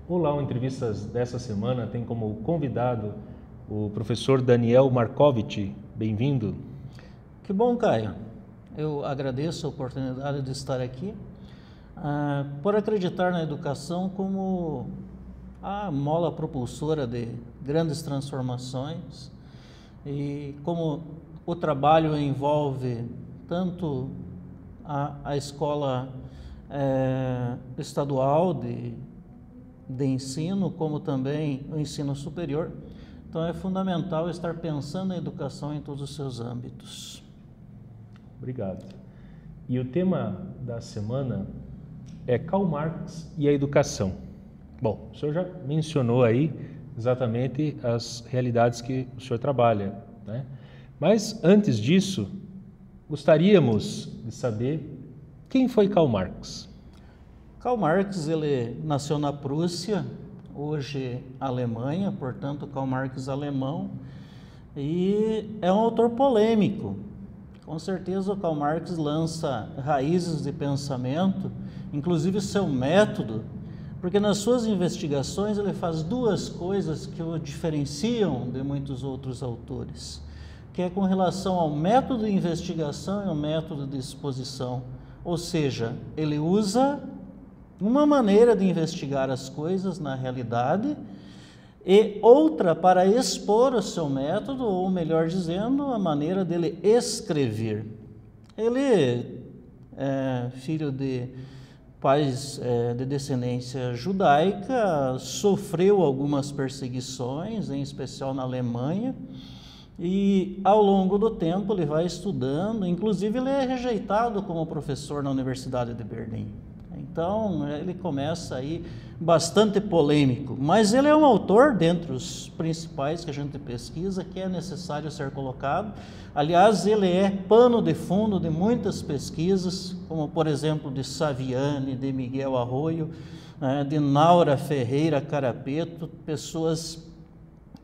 Olá, o Entrevistas dessa semana tem como convidado o professor Daniel Markovitch. Bem-vindo. Que bom, Caio. Eu agradeço a oportunidade de estar aqui, por acreditar na educação como a mola propulsora de grandes transformações e como o trabalho envolve tanto a escola estadual de ensino, como também o ensino superior. Então é fundamental estar pensando na educação em todos os seus âmbitos. Obrigado. E o tema da semana é Karl Marx e a educação. Bom, o senhor já mencionou aí exatamente as realidades que o senhor trabalha, né? Mas antes disso, gostaríamos de saber quem foi Karl Marx. Karl Marx, ele nasceu na Prússia, hoje Alemanha, portanto Karl Marx alemão, e é um autor polêmico. Com certeza o Karl Marx lança raízes de pensamento, inclusive seu método, porque nas suas investigações ele faz duas coisas que o diferenciam de muitos outros autores, que é com relação ao método de investigação e ao método de exposição. Ou seja, ele usa uma maneira de investigar as coisas na realidade e outra para expor o seu método, ou melhor dizendo, a maneira dele escrever. Ele é filho de pais de descendência judaica, sofreu algumas perseguições, em especial na Alemanha, e ao longo do tempo ele vai estudando, inclusive ele é rejeitado como professor na Universidade de Berlim. Então ele começa aí bastante polêmico, mas ele é um autor dentre os principais que a gente pesquisa, que é necessário ser colocado. Aliás, ele é pano de fundo de muitas pesquisas, como por exemplo de Saviani, de Miguel Arroyo, de Naura Ferreira Carapeto, pessoas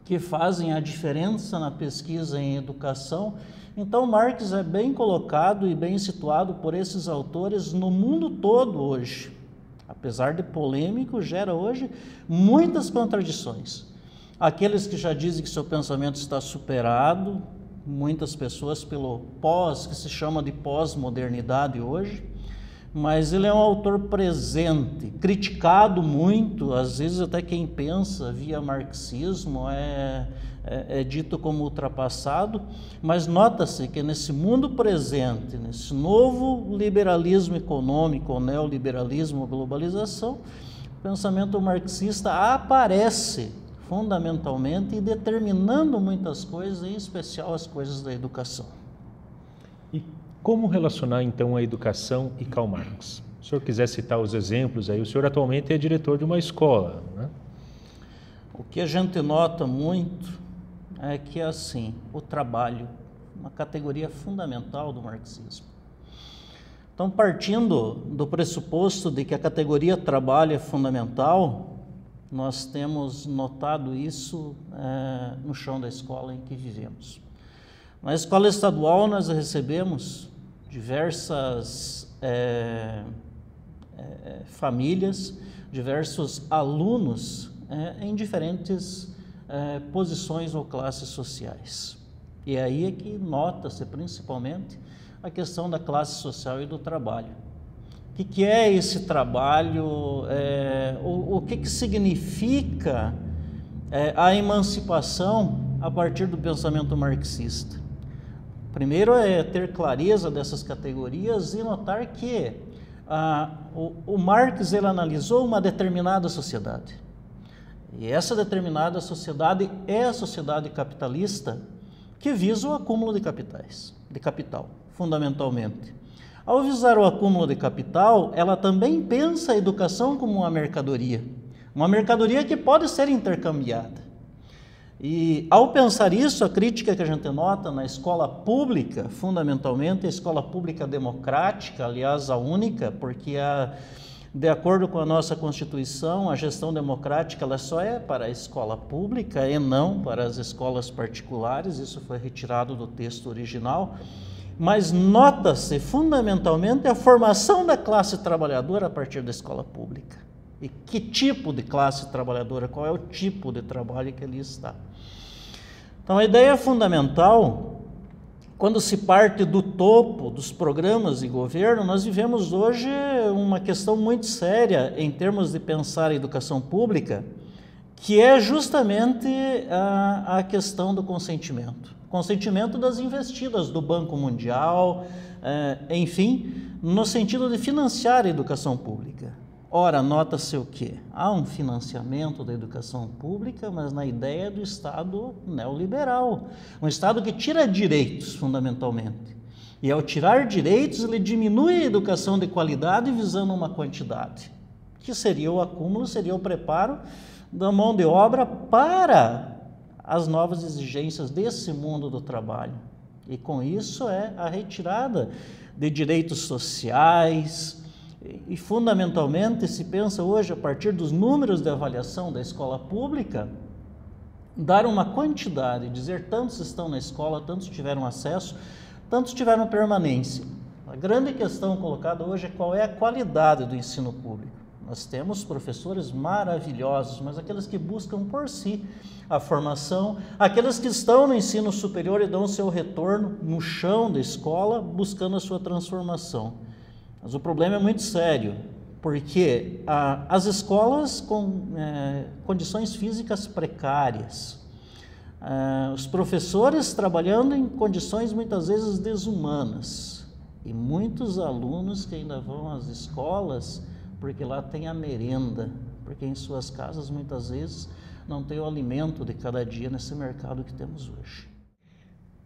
que fazem a diferença na pesquisa em educação. Então Marx é bem colocado e bem situado por esses autores no mundo todo hoje. Apesar de polêmico, gera hoje muitas contradições. Aqueles que já dizem que seu pensamento está superado, muitas pessoas pelo que se chama de pós-modernidade hoje, mas ele é um autor presente, criticado muito, às vezes até quem pensa via marxismo é dito como ultrapassado, mas nota-se que nesse mundo presente, nesse novo liberalismo econômico, o neoliberalismo, a globalização, o pensamento marxista aparece fundamentalmente e determinando muitas coisas, em especial as coisas da educação. E como relacionar então a educação e Karl Marx? Se o senhor quiser citar os exemplos aí, o senhor atualmente é diretor de uma escola, né? O que a gente nota muito é que, assim, o trabalho, uma categoria fundamental do marxismo. Então, partindo do pressuposto de que a categoria trabalho é fundamental, nós temos notado isso no chão da escola em que vivemos. Na escola estadual, nós recebemos diversas famílias, diversos alunos em diferentes posições ou classes sociais. E aí é que nota-se principalmente a questão da classe social e do trabalho. O que é esse trabalho? O que significa a emancipação a partir do pensamento marxista? Primeiro é ter clareza dessas categorias e notar que o Marx ele analisou uma determinada sociedade. E essa determinada sociedade é a sociedade capitalista que visa o acúmulo de capital, fundamentalmente. Ao visar o acúmulo de capital, ela também pensa a educação como uma mercadoria que pode ser intercambiada. E ao pensar isso, a crítica que a gente nota na escola pública, fundamentalmente a escola pública democrática, aliás a única, porque de acordo com a nossa Constituição, a gestão democrática ela só é para a escola pública e não para as escolas particulares, isso foi retirado do texto original, mas nota-se fundamentalmente a formação da classe trabalhadora a partir da escola pública. E que tipo de classe trabalhadora, qual é o tipo de trabalho que ali está. Então, a ideia fundamental, quando se parte do topo dos programas de governo, nós vivemos hoje uma questão muito séria em termos de pensar a educação pública, que é justamente a questão do consentimento. Consentimento das investidas do Banco Mundial, enfim, no sentido de financiar a educação pública. Ora, nota-se o quê? Há um financiamento da educação pública, mas na ideia do Estado neoliberal. Um Estado que tira direitos, fundamentalmente. E ao tirar direitos, ele diminui a educação de qualidade visando uma quantidade, que seria o acúmulo, seria o preparo da mão de obra para as novas exigências desse mundo do trabalho. E com isso é a retirada de direitos sociais. E fundamentalmente se pensa hoje, a partir dos números de avaliação da escola pública, dar uma quantidade, dizer tantos estão na escola, tantos tiveram acesso, tantos tiveram permanência. A grande questão colocada hoje é qual é a qualidade do ensino público. Nós temos professores maravilhosos, mas aqueles que buscam por si a formação, aqueles que estão no ensino superior e dão seu retorno no chão da escola, buscando a sua transformação. Mas o problema é muito sério, porque as escolas com condições físicas precárias, os professores trabalhando em condições muitas vezes desumanas, e muitos alunos que ainda vão às escolas porque lá tem a merenda, porque em suas casas muitas vezes não tem o alimento de cada dia nesse mercado que temos hoje.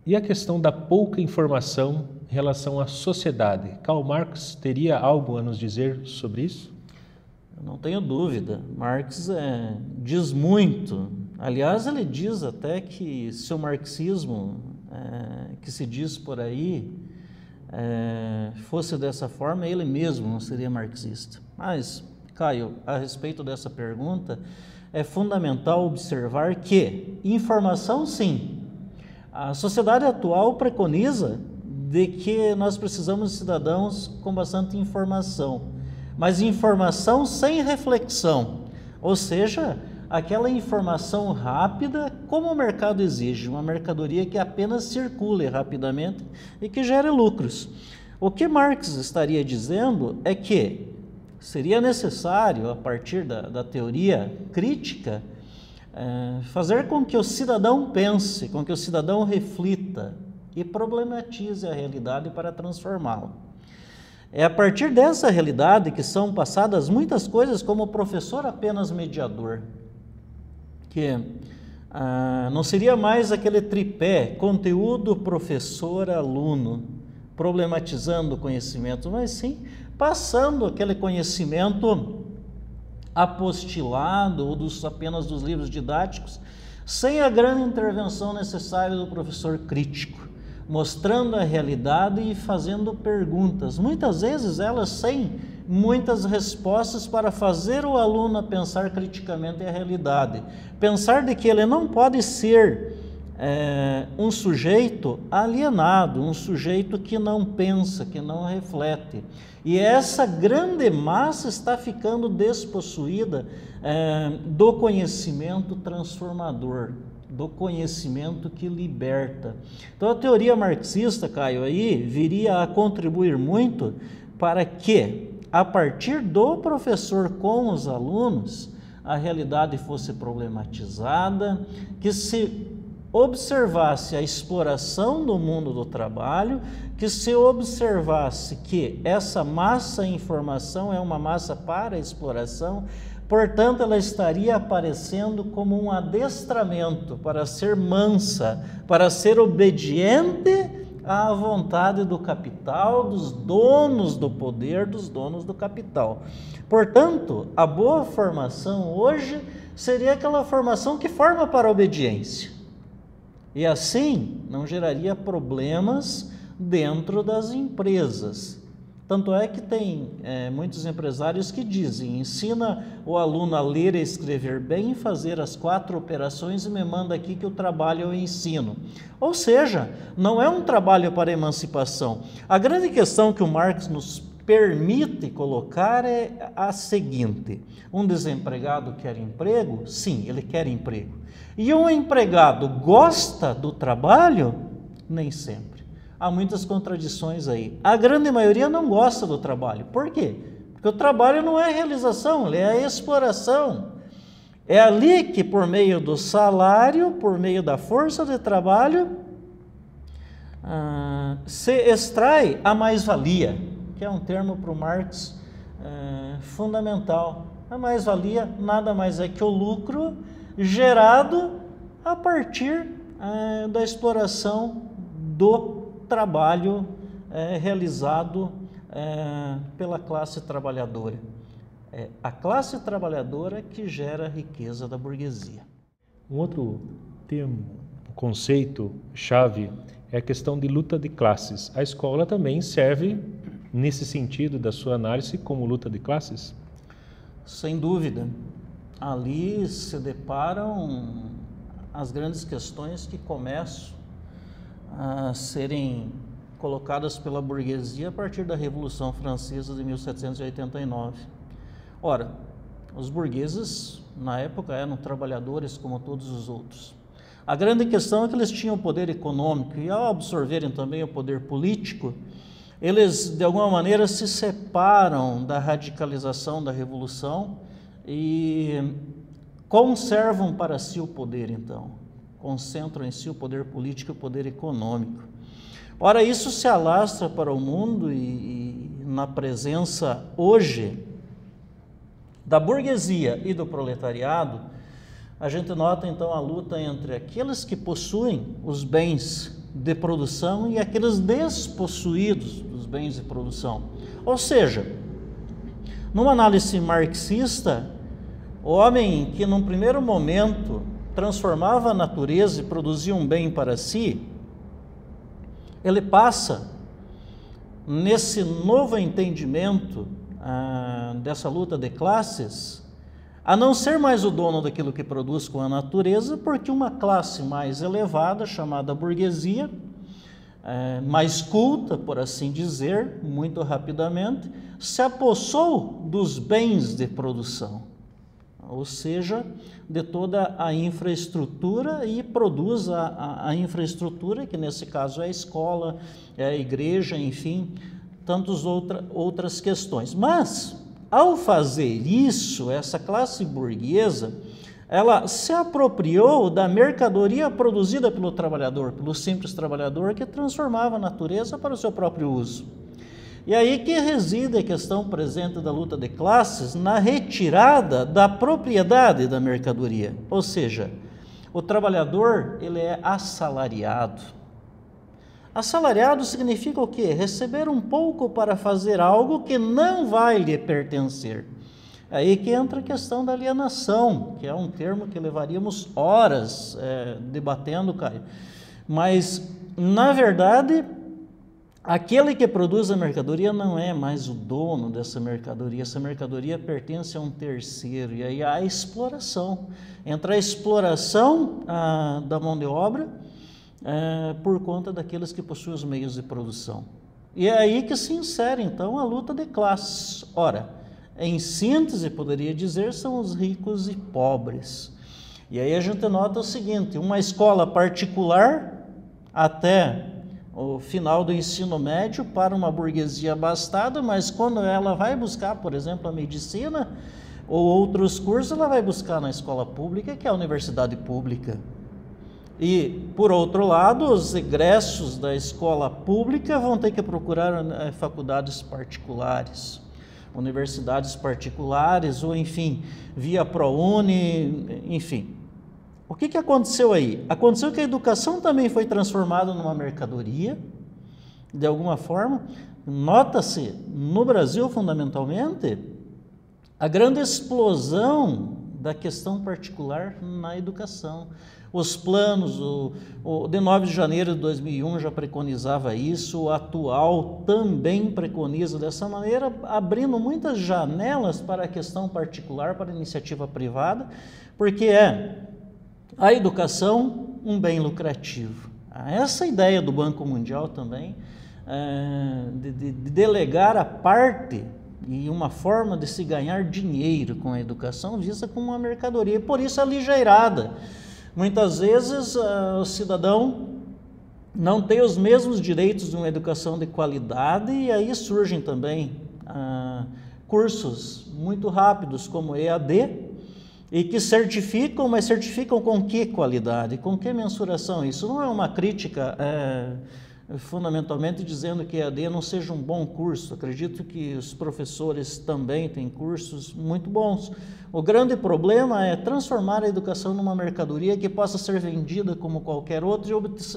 E a questão da pouca informação em relação à sociedade? Karl Marx teria algo a nos dizer sobre isso? Eu não tenho dúvida. Marx diz muito. Aliás, ele diz até que se o marxismo, que se diz por aí, fosse dessa forma, ele mesmo não seria marxista. Mas, Caio, a respeito dessa pergunta, é fundamental observar que informação, sim. A sociedade atual preconiza de que nós precisamos de cidadãos com bastante informação, mas informação sem reflexão, ou seja, aquela informação rápida como o mercado exige, uma mercadoria que apenas circule rapidamente e que gere lucros. O que Marx estaria dizendo é que seria necessário, a partir da teoria crítica, fazer com que o cidadão pense, com que o cidadão reflita e problematize a realidade para transformá-la. É a partir dessa realidade que são passadas muitas coisas como professor apenas mediador, que não seria mais aquele tripé, conteúdo, professor, aluno, problematizando o conhecimento, mas sim passando aquele conhecimento apostilado ou apenas dos livros didáticos, sem a grande intervenção necessária do professor crítico, mostrando a realidade e fazendo perguntas, muitas vezes elas sem muitas respostas para fazer o aluno pensar criticamente a realidade, pensar de que ele não pode ser um sujeito alienado, um sujeito que não pensa, que não reflete. E essa grande massa está ficando despossuída do conhecimento transformador, do conhecimento que liberta. Então a teoria marxista, Caio, aí viria a contribuir muito para que, a partir do professor com os alunos, a realidade fosse problematizada, que se observasse a exploração do mundo do trabalho, que se observasse que essa massa de informação é uma massa para exploração, portanto ela estaria aparecendo como um adestramento para ser mansa, para ser obediente à vontade do capital, dos donos do poder, dos donos do capital. Portanto, a boa formação hoje seria aquela formação que forma para a obediência. E assim não geraria problemas dentro das empresas. Tanto é que tem muitos empresários que dizem: ensina o aluno a ler e escrever bem, fazer as 4 operações e me manda aqui que o trabalho eu ensino. Ou seja, não é um trabalho para emancipação. A grande questão que o Marx nos permite colocar é a seguinte: um desempregado quer emprego? Sim, ele quer emprego. E um empregado gosta do trabalho? Nem sempre. Há muitas contradições aí. A grande maioria não gosta do trabalho. Por quê? Porque o trabalho não é realização, ele é exploração. É ali que, por meio do salário, por meio da força de trabalho, se extrai a mais-valia, que é um termo para o Marx fundamental. A mais-valia nada mais é que o lucro gerado a partir da exploração do trabalho realizado pela classe trabalhadora. É a classe trabalhadora que gera a riqueza da burguesia. Um outro termo, um conceito-chave é a questão de luta de classes. A escola também serve, nesse sentido da sua análise, como luta de classes? Sem dúvida. Ali se deparam as grandes questões que começam a serem colocadas pela burguesia a partir da Revolução Francesa de 1789. Ora, os burgueses, na época, eram trabalhadores como todos os outros. A grande questão é que eles tinham poder econômico e, ao absorverem também o poder político, eles, de alguma maneira, se separam da radicalização da Revolução e conservam para si o poder, então. Concentram em si o poder político e o poder econômico. Ora, isso se alastra para o mundo e na presença, hoje, da burguesia e do proletariado, a gente nota então a luta entre aqueles que possuem os bens de produção e aqueles despossuídos dos bens de produção. Ou seja, numa análise marxista, o homem que num primeiro momento transformava a natureza e produzia um bem para si, ele passa, nesse novo entendimento dessa luta de classes, a não ser mais o dono daquilo que produz com a natureza, porque uma classe mais elevada, chamada burguesia, mais culta, por assim dizer, muito rapidamente, se apossou dos bens de produção, ou seja, de toda a infraestrutura, e produz a infraestrutura, que nesse caso é a escola, é a igreja, enfim, tantas outras questões. Mas, ao fazer isso, essa classe burguesa, ela se apropriou da mercadoria produzida pelo trabalhador, pelo simples trabalhador, que transformava a natureza para o seu próprio uso. E aí que reside a questão presente da luta de classes, na retirada da propriedade da mercadoria. Ou seja, o trabalhador, ele é assalariado. Assalariado significa o quê? Receber um pouco para fazer algo que não vai lhe pertencer. Aí que entra a questão da alienação, que é um termo que levaríamos horas debatendo, Caio. Mas, na verdade, aquele que produz a mercadoria não é mais o dono dessa mercadoria. Essa mercadoria pertence a um terceiro. E aí há a exploração. Entra a exploração da mão de obra, por conta daqueles que possuem os meios de produção. E é aí que se insere, então, a luta de classes. Ora, em síntese, poderia dizer, são os ricos e pobres. E aí a gente nota o seguinte: uma escola particular, até o final do ensino médio, para uma burguesia abastada, mas quando ela vai buscar, por exemplo, a medicina ou outros cursos, ela vai buscar na escola pública, que é a universidade pública. E, por outro lado, os egressos da escola pública vão ter que procurar faculdades particulares, universidades particulares, ou enfim, via ProUni, enfim. O que aconteceu aí? Aconteceu que a educação também foi transformada numa mercadoria, de alguma forma. Nota-se, no Brasil, fundamentalmente, a grande explosão da questão particular na educação. Os planos, o de 9 de janeiro de 2001 já preconizava isso, o atual também preconiza dessa maneira, abrindo muitas janelas para a questão particular, para a iniciativa privada, porque a educação um bem lucrativo. Essa ideia do Banco Mundial também de delegar a parte e uma forma de se ganhar dinheiro com a educação vista como uma mercadoria, por isso a ligeirada. Muitas vezes o cidadão não tem os mesmos direitos de uma educação de qualidade e aí surgem também cursos muito rápidos como EAD e que certificam, mas certificam com que qualidade, com que mensuração? Isso não é uma crítica fundamentalmente dizendo que EAD não seja um bom curso. Acredito que os professores também têm cursos muito bons. O grande problema é transformar a educação numa mercadoria que possa ser vendida como qualquer outra de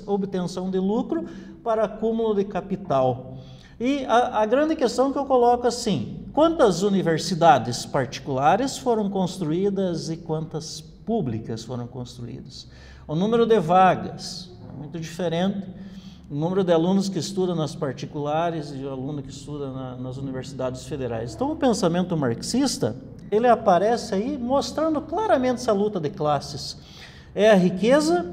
obtenção de lucro para acúmulo de capital. E a grande questão que eu coloco assim, quantas universidades particulares foram construídas e quantas públicas foram construídas? O número de vagas é muito diferente. O número de alunos que estudam nas particulares e o aluno que estuda nas universidades federais. Então, o pensamento marxista, ele aparece aí mostrando claramente essa luta de classes. É a riqueza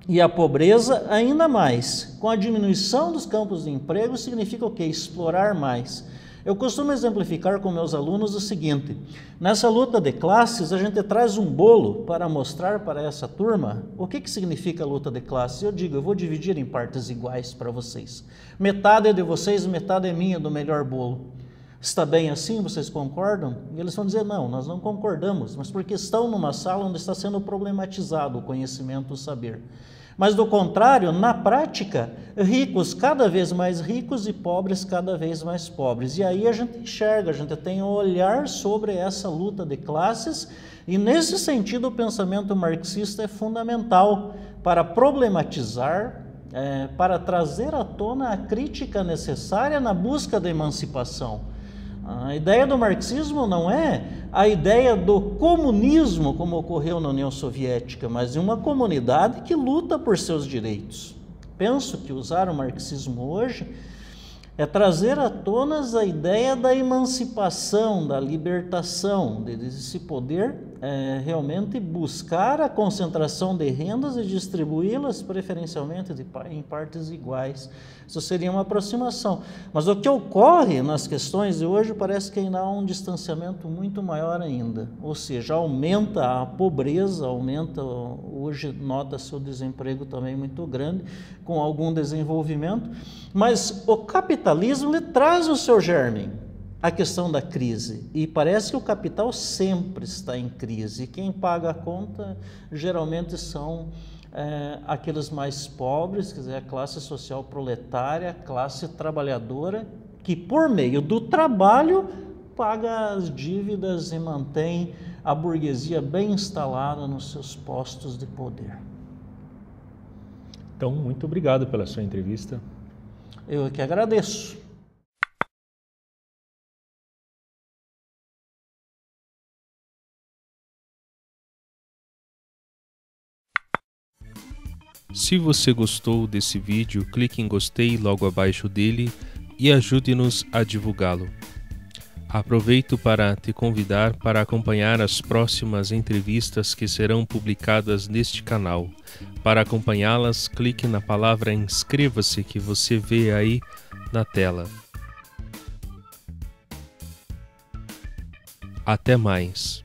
e a pobreza ainda mais. Com a diminuição dos campos de emprego, significa o quê? Explorar mais. Eu costumo exemplificar com meus alunos o seguinte, nessa luta de classes a gente traz um bolo para mostrar para essa turma o que significa a luta de classes. Eu digo, eu vou dividir em partes iguais para vocês. Metade é de vocês, metade é minha do melhor bolo. Está bem assim? Vocês concordam? E eles vão dizer, não, nós não concordamos, mas porque estão numa sala onde está sendo problematizado o conhecimento, o saber. Mas do contrário, na prática, ricos cada vez mais ricos e pobres cada vez mais pobres. E aí a gente enxerga, a gente tem um olhar sobre essa luta de classes e nesse sentido o pensamento marxista é fundamental para problematizar, para trazer à tona a crítica necessária na busca da emancipação. A ideia do marxismo não é a ideia do comunismo, como ocorreu na União Soviética, mas de uma comunidade que luta por seus direitos. Penso que usar o marxismo hoje é trazer à tona a ideia da emancipação, da libertação, de se poder realmente buscar a concentração de rendas e distribuí-las preferencialmente em partes iguais. Isso seria uma aproximação. Mas o que ocorre nas questões de hoje parece que ainda há um distanciamento muito maior ainda. Ou seja, aumenta a pobreza, hoje nota-se o desemprego também muito grande, com algum desenvolvimento, mas o capitalismo ele traz o seu germe. A questão da crise, e parece que o capital sempre está em crise, e quem paga a conta geralmente são aqueles mais pobres, quer dizer, a classe social proletária, a classe trabalhadora, que por meio do trabalho paga as dívidas e mantém a burguesia bem instalada nos seus postos de poder. Então, muito obrigado pela sua entrevista. Eu que agradeço. Se você gostou desse vídeo, clique em gostei logo abaixo dele e ajude-nos a divulgá-lo. Aproveito para te convidar para acompanhar as próximas entrevistas que serão publicadas neste canal. Para acompanhá-las, clique na palavra inscreva-se que você vê aí na tela. Até mais!